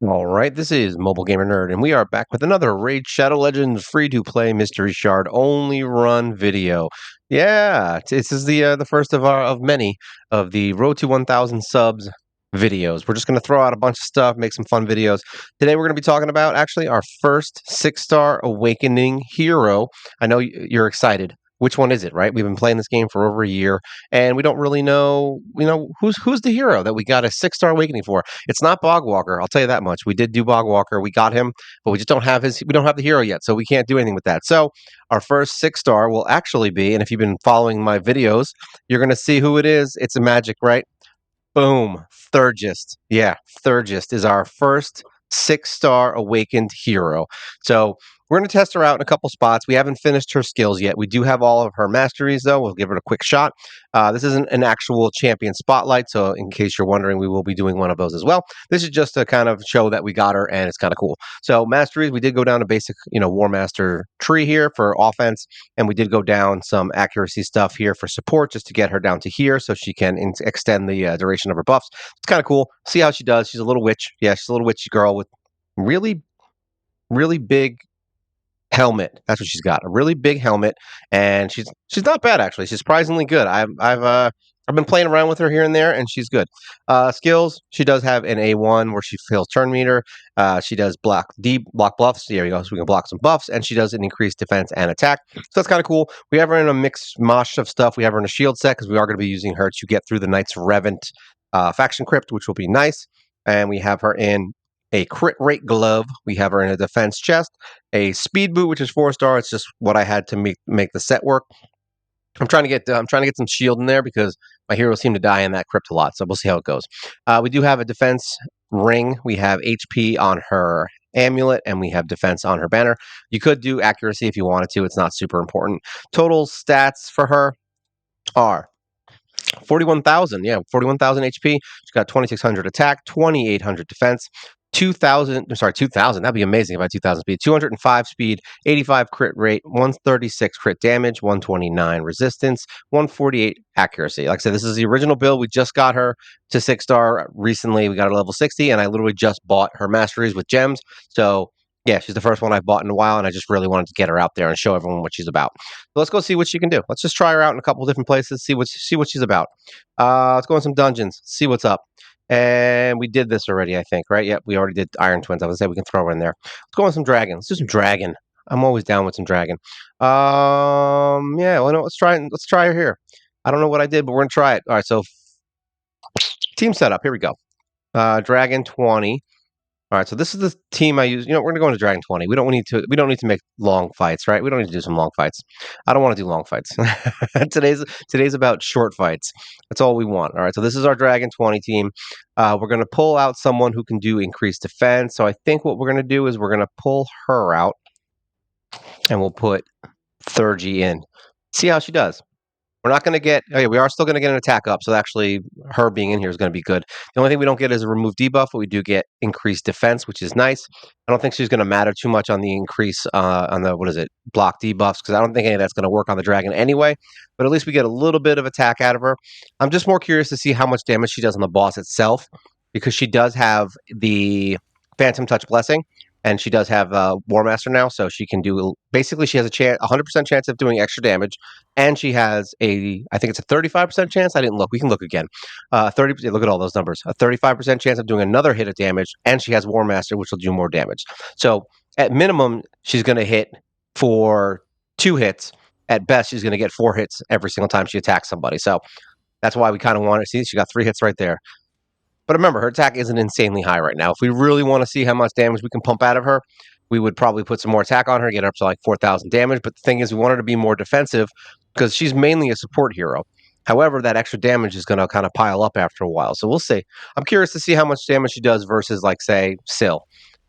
All right, this is MobileGamerNerd, and we are back with another Raid Shadow Legends free-to-play mystery shard only run video. Yeah, this is the first of many of the Road to 1,000 subs videos. We're just going to throw out a bunch of stuff, make some fun videos. Today we're going to be talking about actually our first 6-star awakening hero. I know you're excited. Which one is it, right? We've been playing this game for over a year, and we don't really know, who's the hero that we got a 6-star awakening for. It's not Bogwalker, I'll tell you that much. We did do Bogwalker, we got him, but we just don't have we don't have the hero yet, so we can't do anything with that. So our first 6-star will actually be, and if you've been following my videos, you're gonna see who it is. It's a magic, right? Boom. Thurgist. Yeah, Thurgist is our first 6-star awakened hero. So we're going to test her out in a couple spots. We haven't finished her skills yet. We do have all of her masteries, though. We'll give her a quick shot. This isn't an actual champion spotlight, so in case you're wondering, we will be doing one of those as well. This is just to kind of show that we got her, and it's kind of cool. So masteries, we did go down a basic, War Master tree here for offense, and we did go down some accuracy stuff here for support just to get her down to here so she can extend the duration of her buffs. It's kind of cool. See how she does. She's a little witch. Yeah, she's a little witchy girl with really, really big helmet. That's what she's got. A really big helmet, and she's not bad actually. She's surprisingly good. I've been playing around with her here and there, and she's good. Skills, she does have an A1 where she fills turn meter. She does block buffs. There you go. So we can block some buffs, and she does an increased defense and attack. So that's kind of cool. We have her in a mixed mosh of stuff. We have her in a shield set because we are going to be using her to get through the Knights Revenant faction crypt, which will be nice. And we have her in a crit rate glove. We have her in a defense chest, a speed boot, which is 4-star. It's just what I had to make the set work. I'm trying to get some shield in there because my heroes seem to die in that crypt a lot. So we'll see how it goes. We do have a defense ring. We have HP on her amulet, and we have defense on her banner. You could do accuracy if you wanted to. It's not super important. Total stats for her are 41,000, yeah, 41,000 HP. She's got 2,600 attack, 2,800 defense, 2,000. That'd be amazing if I had 2,000 speed. 205 speed, 85 crit rate, 136 crit damage, 129 resistance, 148 accuracy. Like I said, this is the original build. We just got her to 6-star recently. We got her level 60, and I literally just bought her masteries with gems. So yeah, she's the first one I've bought in a while, and I just really wanted to get her out there and show everyone what she's about. So let's go see what she can do. Let's just try her out in a couple different places, see what she's about. Let's go in some dungeons, see what's up. And we did this already, I think, right? Yep, we already did Iron Twins. I was say we can throw her in there. Let's go on some dragon. Let's do some dragon. I'm always down with some dragon. Yeah, well, no, let's try her here. I don't know what I did, but we're gonna try it. All right, so team setup. Here we go. Dragon 20. All right, so this is the team I use. We're gonna go into Dragon 20. We don't need to make long fights, right? We don't need to do some long fights. I don't want to do long fights. today's about short fights. That's all we want. All right, so this is our Dragon 20 team. We're gonna pull out someone who can do increased defense. So I think what we're gonna do is we're gonna pull her out, and we'll put Thurgy in. See how she does. We're not going to get. Oh yeah, we are still going to get an attack up. So actually, her being in here is going to be good. The only thing we don't get is a remove debuff, but we do get increased defense, which is nice. I don't think she's going to matter too much on the increase on the block debuffs, because I don't think any of that's going to work on the dragon anyway. But at least we get a little bit of attack out of her. I'm just more curious to see how much damage she does on the boss itself, because she does have the Phantom Touch Blessing. And she does have War Master now, so she can do. Basically, she has a 100% chance of doing extra damage, and she has I think it's a 35% chance. I didn't look. We can look again. 30%. Look at all those numbers. A 35% chance of doing another hit of damage, and she has War Master, which will do more damage. So at minimum, she's going to hit for 2 hits. At best, she's going to get 4 hits every single time she attacks somebody. So that's why we kind of want to see. She got 3 hits right there. But remember, her attack isn't insanely high right now. If we really want to see how much damage we can pump out of her, we would probably put some more attack on her, get her up to like 4,000 damage. But the thing is, we want her to be more defensive because she's mainly a support hero. However, that extra damage is going to kind of pile up after a while. So we'll see. I'm curious to see how much damage she does versus, like, say, Syl.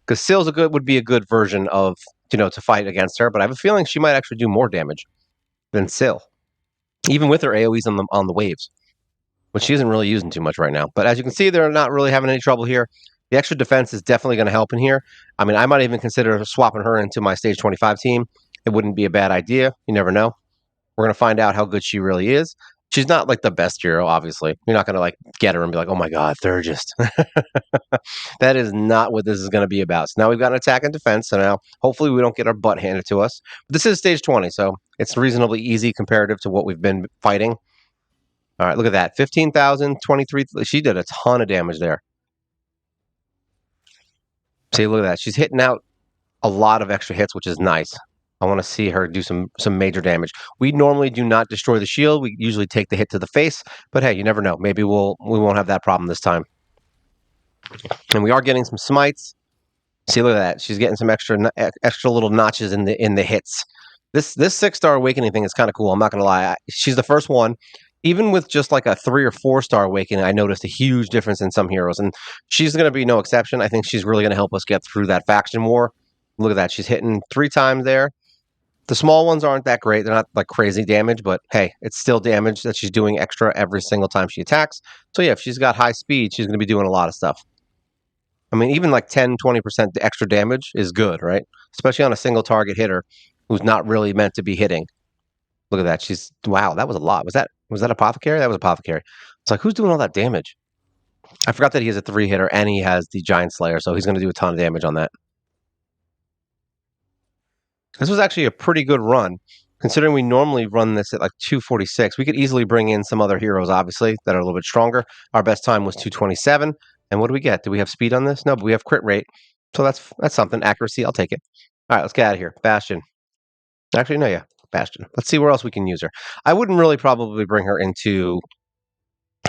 Because Syl's would be a good version of, to fight against her. But I have a feeling she might actually do more damage than Syl, even with her AoEs on the waves, which she isn't really using too much right now. But as you can see, they're not really having any trouble here. The extra defense is definitely going to help in here. I mean, I might even consider swapping her into my Stage 25 team. It wouldn't be a bad idea. You never know. We're going to find out how good she really is. She's not like the best hero, obviously. You're not gonna like get her and be like, "Oh my god, Thurgist." That is not what this is going to be about. So now we've got an attack and defense. So now hopefully we don't get our butt handed to us. But this is stage 20, so it's reasonably easy comparative to what we've been fighting. All right, look at that. 15,000, 23. She did a ton of damage there. See, look at that. She's hitting out a lot of extra hits, which is nice. I want to see her do some major damage. We normally do not destroy the shield. We usually take the hit to the face, but hey, you never know. Maybe we won't have that problem this time. And we are getting some smites. See, look at that. She's getting some extra little notches in the hits. This 6-star awakening thing is kind of cool. I'm not gonna lie. She's the first one. Even with just like a 3 or 4-star awakening, I noticed a huge difference in some heroes, and she's gonna be no exception. I think she's really gonna help us get through that faction war. Look at that. She's hitting 3 times there. The small ones aren't that great. They're not like crazy damage, but hey, it's still damage that she's doing extra every single time she attacks. So yeah, if she's got high speed, she's gonna be doing a lot of stuff. I mean, even like 10, 20% extra damage is good, right? Especially on a single target hitter who's not really meant to be hitting. Look at that. Wow, that was a lot. Was that Apothecary? That was Apothecary. It's like, who's doing all that damage? I forgot that he has a 3-hitter and he has the Giant Slayer, so he's going to do a ton of damage on that. This was actually a pretty good run. Considering we normally run this at like 246, we could easily bring in some other heroes, obviously, that are a little bit stronger. Our best time was 227. And what do we get? Do we have speed on this? No, but we have crit rate. So that's something. Accuracy, I'll take it. All right, let's get out of here. Bastion. Actually, no, yeah, Bastion. Let's see where else we can use her. I wouldn't really probably bring her into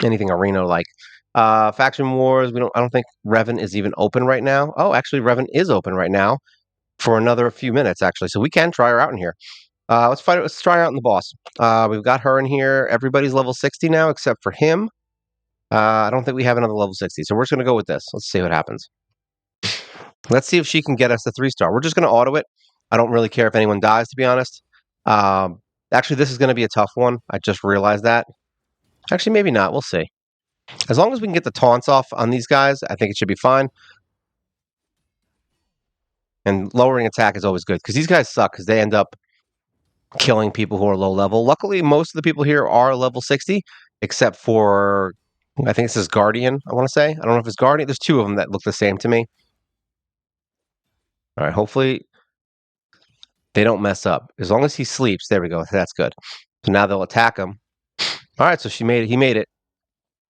anything arena like faction wars. I don't think Revan is even open right now. Oh, actually, Revan is open right now for another few minutes, actually. So we can try her out in here. Let's fight it. Let's try her out in the boss. We've got her in here. Everybody's level 60 now, except for him. I don't think we have another level 60, so we're just going to go with this. Let's see what happens. Let's see if she can get us the 3-star. We're just going to auto it. I don't really care if anyone dies, to be honest. Actually, this is going to be a tough one. I just realized that. Actually, maybe not. We'll see. As long as we can get the taunts off on these guys, I think it should be fine. And lowering attack is always good, because these guys suck, because they end up killing people who are low level. Luckily, most of the people here are level 60, except for, I think this is Guardian, I want to say. I don't know if it's Guardian. There's 2 of them that look the same to me. All right, hopefully they don't mess up. As long as he sleeps, there we go. That's good. So now they'll attack him. All right, so he made it.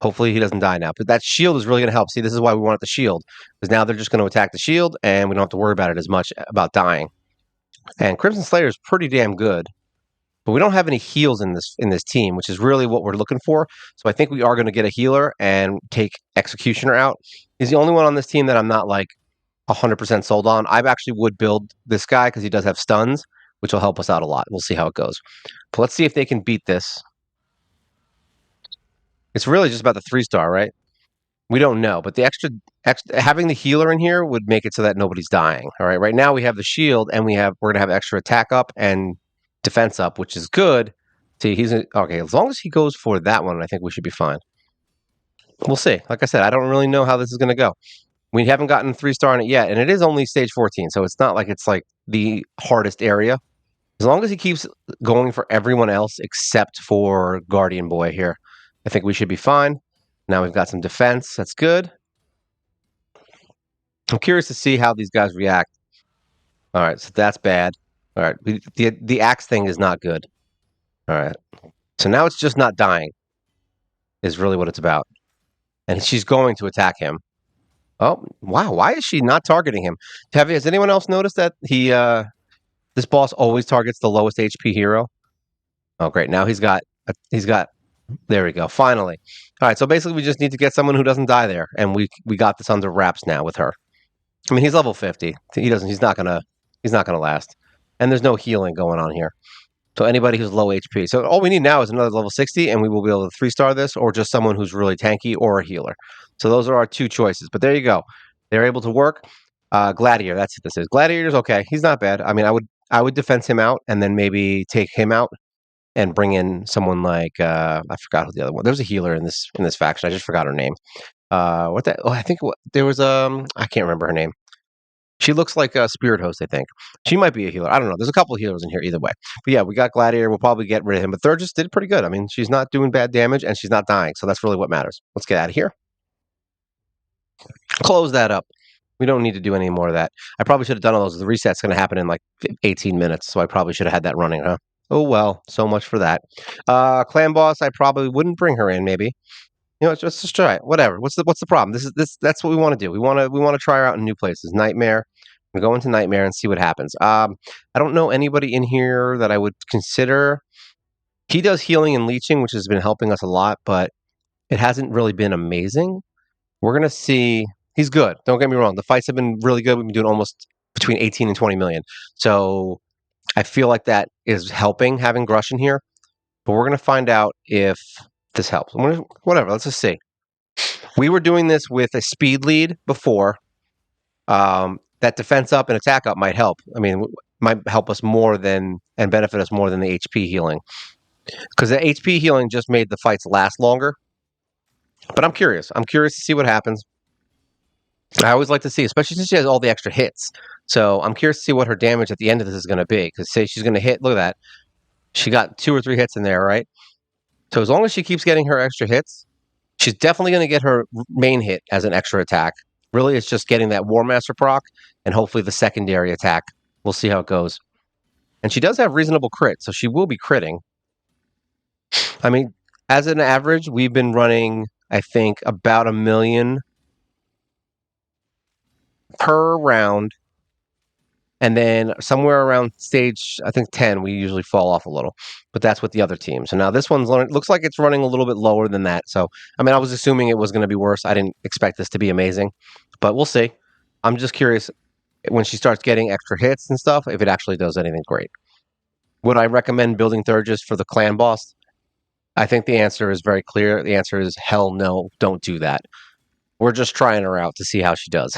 Hopefully he doesn't die now. But that shield is really going to help. See, this is why we wanted the shield, because now they're just going to attack the shield, and we don't have to worry about it as much about dying. And Crimson Slayer is pretty damn good. But we don't have any heals in this team, which is really what we're looking for. So I think we are going to get a healer and take Executioner out. He's the only one on this team that I'm not like 100% sold on. I actually would build this guy because he does have stuns, which will help us out a lot. We'll see how it goes. But let's see if they can beat this. It's really just about the 3-star, right? We don't know, but the extra having the healer in here would make it so that nobody's dying. All right. Right now we have the shield, and we're gonna have extra attack up and defense up, which is good. See, okay. As long as he goes for that one, I think we should be fine. We'll see. Like I said, I don't really know how this is gonna go. We haven't gotten 3-star on it yet, and it is only stage 14, so it's not like it's like the hardest area. As long as he keeps going for everyone else except for Guardian Boy here, I think we should be fine. Now we've got some defense. That's good. I'm curious to see how these guys react. All right, so that's bad. All right, the axe thing is not good. All right, so now it's just not dying is really what it's about. And she's going to attack him. Oh, wow. Why is she not targeting him? Has anyone else noticed that this boss always targets the lowest HP hero? Oh, great. Now he's got, there we go. Finally. All right, so basically we just need to get someone who doesn't die there. And we got this under wraps now with her. I mean, he's level 50. He's not gonna last. And there's no healing going on here. So anybody who's low HP. So all we need now is another level 60, and we will be able to 3-star this, or just someone who's really tanky or a healer. So those are our 2 choices. But there you go. They're able to work. Gladiator, that's what this is. Gladiator's okay. He's not bad. I mean, I would defense him out and then maybe take him out and bring in someone like I forgot who the other one. There was a healer in this faction. I just forgot her name. I think there was I can't remember her name. She looks like a Spirit Host, I think. She might be a healer. I don't know. There's a couple of healers in here either way. But yeah, we got Gladiator. We'll probably get rid of him. But Thurgis did pretty good. I mean, she's not doing bad damage and she's not dying. So that's really what matters. Let's get out of here. Close that up. We don't need to do any more of that. I probably should have done all those. The reset's going to happen in like 18 minutes. So I probably should have had that running, huh? Oh, well. So much for that. Clan Boss, I probably wouldn't bring her in, maybe. You know, just try it. Whatever. What's the problem? That's what we want to do. We want to try her out in new places. Nightmare. We go into Nightmare and see what happens. I don't know anybody in here that I would consider. He does healing and leeching, which has been helping us a lot, but it hasn't really been amazing. We're gonna see. He's good. Don't get me wrong. The fights have been really good. We've been doing almost between 18 and 20 million. So I feel like that is helping having Grush in here. But we're gonna find out if this helps. Whatever. Let's just see. We were doing this with a speed lead before. That defense up and attack up might help. I mean, might help us more than and benefit us more than the HP healing because the HP healing just made the fights last longer. But I'm curious. I'm curious to see what happens. I always like to see, especially since she has all the extra hits. So I'm curious to see what her damage at the end of this is going to be. Because say she's going to hit, look at that. She got 2 or 3 hits in there, right? So as long as she keeps getting her extra hits, she's definitely going to get her main hit as an extra attack. Really, it's just getting that War Master proc and hopefully the secondary attack. We'll see how it goes. And she does have reasonable crit, so she will be critting. I mean, as an average, we've been running, I think, about 1 million per round. And then somewhere around stage, I think 10, we usually fall off a little. But that's with the other team. So now this one's looks like it's running a little bit lower than that. So, I mean, I was assuming it was going to be worse. I didn't expect this to be amazing. But we'll see. I'm just curious when she starts getting extra hits and stuff, if it actually does anything great. Would I recommend building Thurgis for the clan boss? I think the answer is very clear. The answer is hell no, don't do that. We're just trying her out to see how she does.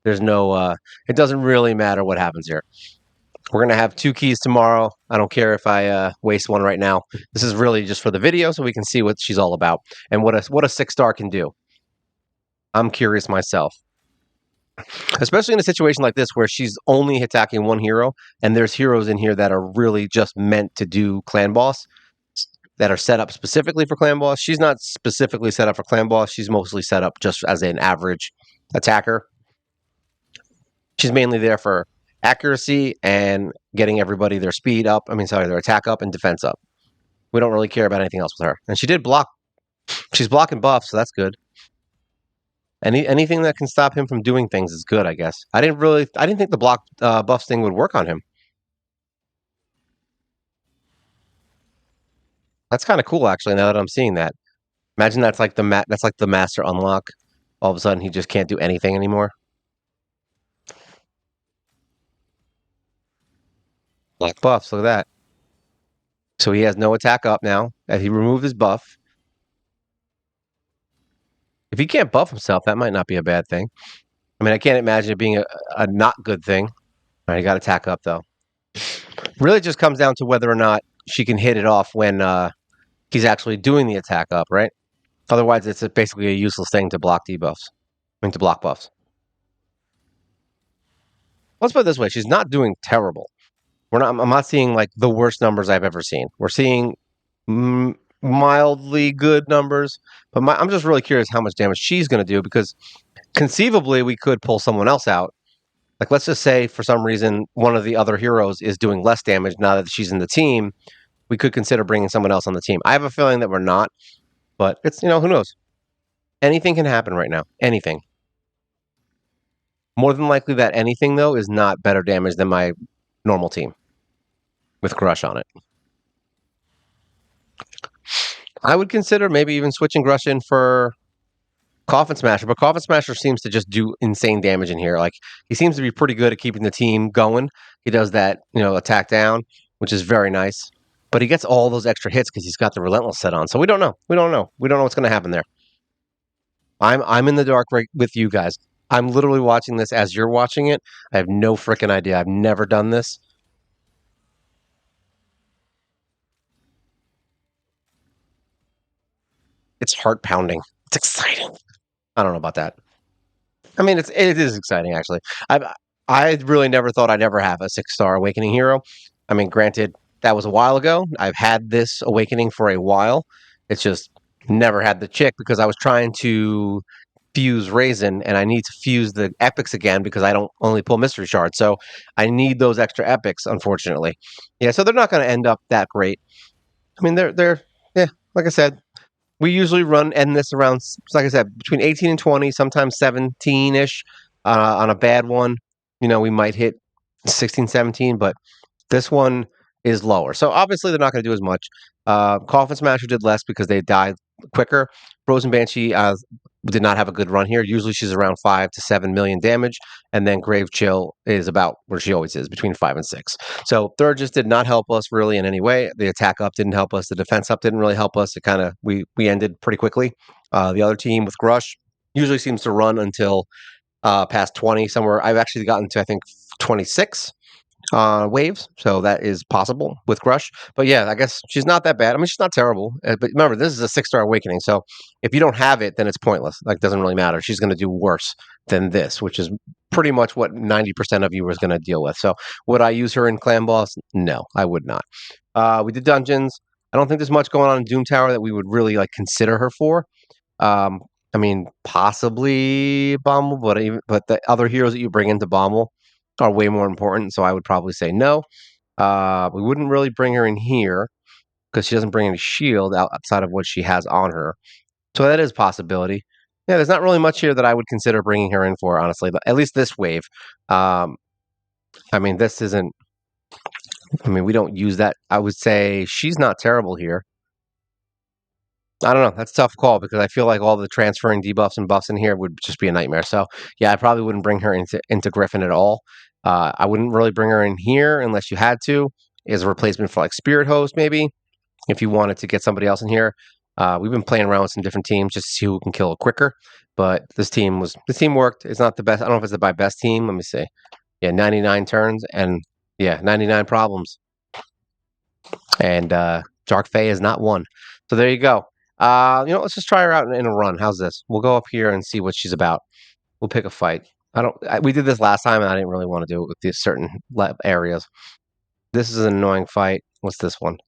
There's no, it doesn't really matter what happens here. We're going to have 2 keys tomorrow. I don't care if I waste one right now. This is really just for the video so we can see what she's all about and what a 6-star can do. I'm curious myself. Especially in a situation like this where she's only attacking one hero and there's heroes in here that are really just meant to do clan boss that are set up specifically for clan boss. She's not specifically set up for clan boss. She's mostly set up just as an average attacker. She's mainly there for accuracy and getting everybody their speed up. I mean, sorry, their attack up and defense up. We don't really care about anything else with her. And she did block. She's blocking buff, so that's good. Anything that can stop him from doing things is good, I guess. I didn't think the block buffs thing would work on him. That's kind of cool, actually. Now that I'm seeing that, imagine that's like the master unlock. All of a sudden, he just can't do anything anymore. Black buffs, look at that. So he has no attack up now, and he removed his buff. If he can't buff himself, that might not be a bad thing. I mean, I can't imagine it being a not good thing. All right, he got attack up though. Really, just comes down to whether or not she can hit it off when he's actually doing the attack up, right? Otherwise, it's basically a useless thing to block debuffs. I mean, to block buffs. Let's put it this way: she's not doing terrible. I'm not seeing like the worst numbers I've ever seen. We're seeing mildly good numbers, but I'm just really curious how much damage she's going to do because conceivably we could pull someone else out. Like, let's just say for some reason one of the other heroes is doing less damage now that she's in the team. We could consider bringing someone else on the team. I have a feeling that we're not, but it's, who knows? Anything can happen right now. Anything. More than likely that anything, though, is not better damage than my normal team with Grush on it. I would consider maybe even switching Grush in for Coffin Smasher, but Coffin Smasher seems to just do insane damage in here. Like, he seems to be pretty good at keeping the team going. He does that, attack down, which is very nice. But he gets all those extra hits because he's got the Relentless set on. So we don't know. We don't know. We don't know what's going to happen there. I'm in the dark right with you guys. I'm literally watching this as you're watching it. I have no freaking idea. I've never done this. It's heart pounding. It's exciting. I don't know about that. I mean, it is exciting actually. I really never thought I'd ever have a 6-star awakening hero. I mean, granted, that was a while ago. I've had this awakening for a while. It's just never had the chick because I was trying to fuse Raisin and I need to fuse the epics again because I don't only pull mystery shards. So I need those extra epics, unfortunately. Yeah, so they're not going to end up that great. I mean, they're yeah, like I said, we usually run end this around, like I said, between 18 and 20, sometimes 17 ish. On a bad one, we might hit 16, 17, but this one is lower. So obviously they're not going to do as much. Coffin Smasher did less because they died quicker. Frozen Banshee did not have a good run here. Usually she's around 5 to 7 million damage, and then Grave Chill is about where she always is, between 5 and 6. So third just did not help us really in any way. The attack up didn't help us. The defense up didn't really help us. It kind of we ended pretty quickly. The other team with Grush usually seems to run until past 20 somewhere. I've actually gotten to I think 26 waves, so that is possible with Crush. But yeah, I guess she's not that bad. I mean, she's not terrible. But remember, this is a 6-star awakening, so if you don't have it, then it's pointless. Like, it doesn't really matter. She's going to do worse than this, which is pretty much what 90% of you is going to deal with. So would I use her in Clan Boss? No, I would not. We did dungeons. I don't think there's much going on in Doom Tower that we would really like consider her for. Um, I mean, possibly Bommel, but the other heroes that you bring into Bommel are way more important. So I would probably say no. We wouldn't really bring her in here because she doesn't bring any shield outside of what she has on her. So that is a possibility. Yeah, there's not really much here that I would consider bringing her in for, honestly. But at least this wave. Um, I mean, this isn't. I mean, we don't use that. I would say she's not terrible here. I don't know. That's a tough call because I feel like all the transferring debuffs and buffs in here would just be a nightmare. So yeah, I probably wouldn't bring her into Griffin at all. I wouldn't really bring her in here unless you had to, as a replacement for like Spirit Host, maybe if you wanted to get somebody else in here. We've been playing around with some different teams just to see who can kill it quicker. But this team worked. It's not the best. I don't know if it's my best team. Let me see. Yeah, 99 turns and yeah, 99 problems. And Dark Fae is not one. So there you go. Let's just try her out in a run. How's this? We'll go up here and see what she's about. We'll pick a fight. We did this last time, and I didn't really want to do it with these certain areas. This is an annoying fight. What's this one?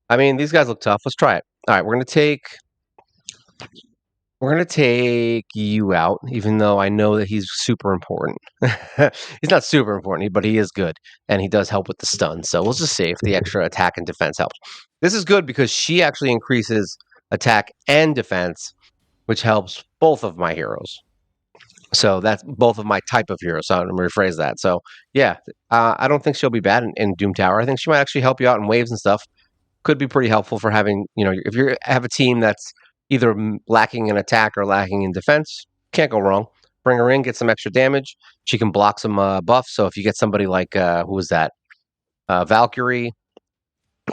I mean, these guys look tough. Let's try it. All right, we're gonna take you out, even though I know that he's super important. He's not super important, but he is good, and he does help with the stun. So we'll just see if the extra attack and defense helps. This is good because she actually increases attack and defense, which helps both of my heroes. So that's both of my type of heroes. So I'm gonna rephrase that. So yeah, I don't think she'll be bad in Doom Tower. I think she might actually help you out in waves and stuff. Could be pretty helpful for having, if you have a team that's either lacking in attack or lacking in defense, can't go wrong. Bring her in, get some extra damage. She can block some buffs. So if you get somebody like, who was that? Valkyrie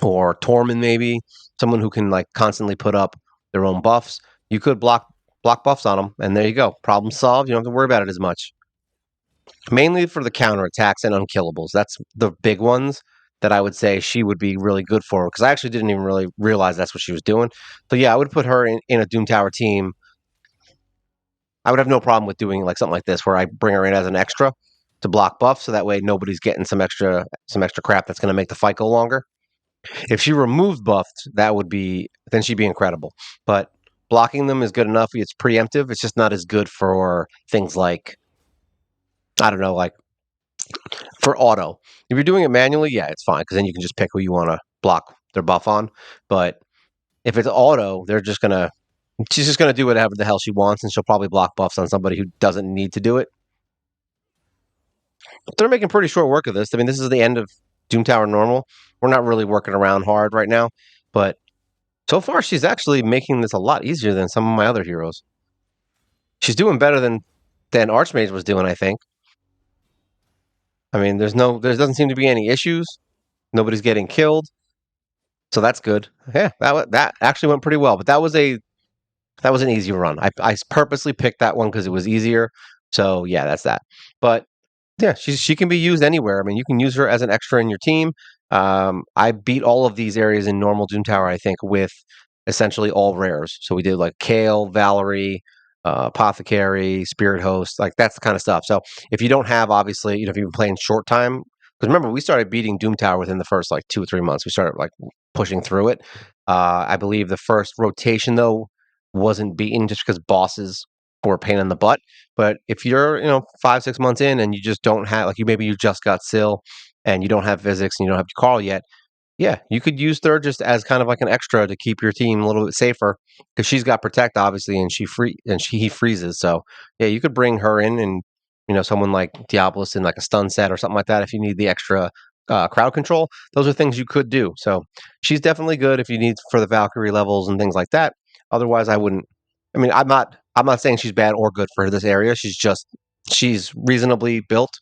or Tormund, maybe someone who can like constantly put up their own buffs, you could block buffs on them, and there you go. Problem solved. You don't have to worry about it as much. Mainly for the counterattacks and unkillables. That's the big ones that I would say she would be really good for, because I actually didn't even really realize that's what she was doing. So yeah, I would put her in a Doom Tower team. I would have no problem with doing like something like this where I bring her in as an extra to block buff, so that way nobody's getting some extra crap that's going to make the fight go longer. If she removed buffs, then she'd be incredible. But blocking them is good enough. It's preemptive. It's just not as good for things like, I don't know, like for auto. If you're doing it manually, yeah, it's fine because then you can just pick who you want to block their buff on. But if it's auto, she's just gonna do whatever the hell she wants, and she'll probably block buffs on somebody who doesn't need to do it. But they're making pretty short work of this. I mean, this is the end of Doom Tower normal. We're not really working around hard right now, but so far she's actually making this a lot easier than some of my other heroes. She's doing better than Archmage was doing, I think. I mean, there doesn't seem to be any issues. Nobody's getting killed. So that's good. Yeah, that actually went pretty well. But that was an easy run. I purposely picked that one because it was easier. So yeah, that's that. But yeah, she can be used anywhere. I mean, you can use her as an extra in your team. I beat all of these areas in normal Doom Tower, I think, with essentially all rares. So we did like Kale, Valerie, apothecary, spirit host, like that's the kind of stuff. So if you don't have, obviously, if you've been playing short time, because remember we started beating Doom Tower within the first like 2 or 3 months. We started like pushing through it. I believe the first rotation though wasn't beaten just because bosses were a pain in the butt. But if you're 5 6 months in and you just don't have like you just got Syl and you don't have physics and you don't have Carl yet, yeah, you could use Third just as kind of like an extra to keep your team a little bit safer because she's got Protect obviously, and he freezes. So yeah, you could bring her in, and someone like Diablos in like a stun set or something like that if you need the extra crowd control. Those are things you could do. So she's definitely good if you need for the Valkyrie levels and things like that. Otherwise, I wouldn't. I mean, I'm not saying she's bad or good for this area. She's reasonably built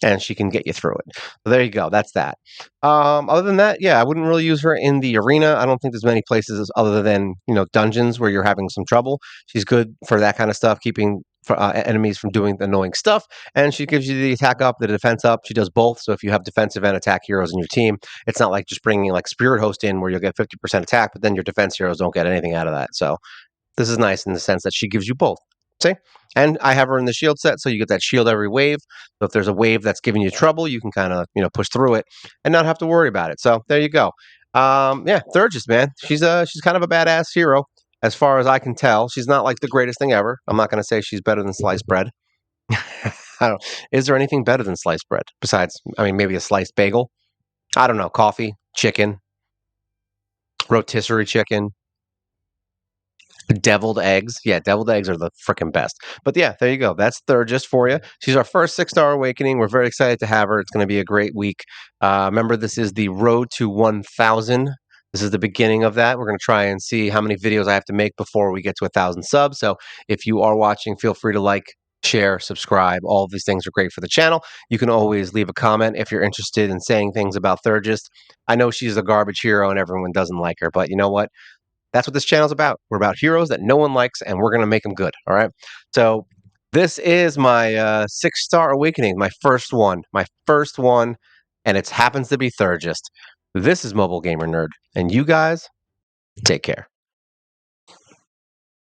and she can get you through it. So there you go. That's that. Other than that, yeah, I wouldn't really use her in the arena. I don't think there's many places other than dungeons where you're having some trouble. She's good for that kind of stuff, keeping enemies from doing the annoying stuff, and she gives you the attack up, the defense up. She does both. So if you have defensive and attack heroes in your team, it's not like just bringing like Spirit Host in where you'll get 50% attack, but then your defense heroes don't get anything out of that. So this is nice in the sense that she gives you both. See? And I have her in the shield set, so you get that shield every wave. So if there's a wave that's giving you trouble, you can kind of push through it and not have to worry about it. So there you go. Yeah, Thurgis, man, she's kind of a badass hero as far as I can tell. She's not like the greatest thing ever. I'm not going to say she's better than sliced bread. I don't. Is there anything better than sliced bread besides? I mean, maybe a sliced bagel. I don't know. Coffee, chicken, rotisserie chicken. Deviled eggs. Yeah, deviled eggs are the freaking best. But yeah, there you go. That's Thurgis for you. She's our first 6-star awakening. We're very excited to have her. It's going to be a great week. Remember, this is the road to 1,000. This is the beginning of that. We're going to try and see how many videos I have to make before we get to 1,000 subs. So if you are watching, feel free to like, share, subscribe. All of these things are great for the channel. You can always leave a comment if you're interested in saying things about Thurgis. I know she's a garbage hero and everyone doesn't like her, but you know what? That's what this channel's about. We're about heroes that no one likes, and we're going to make them good. All right. So this is my 6-star awakening, my first one, and it happens to be Thurgist. This is Mobile Gamer Nerd, and you guys take care.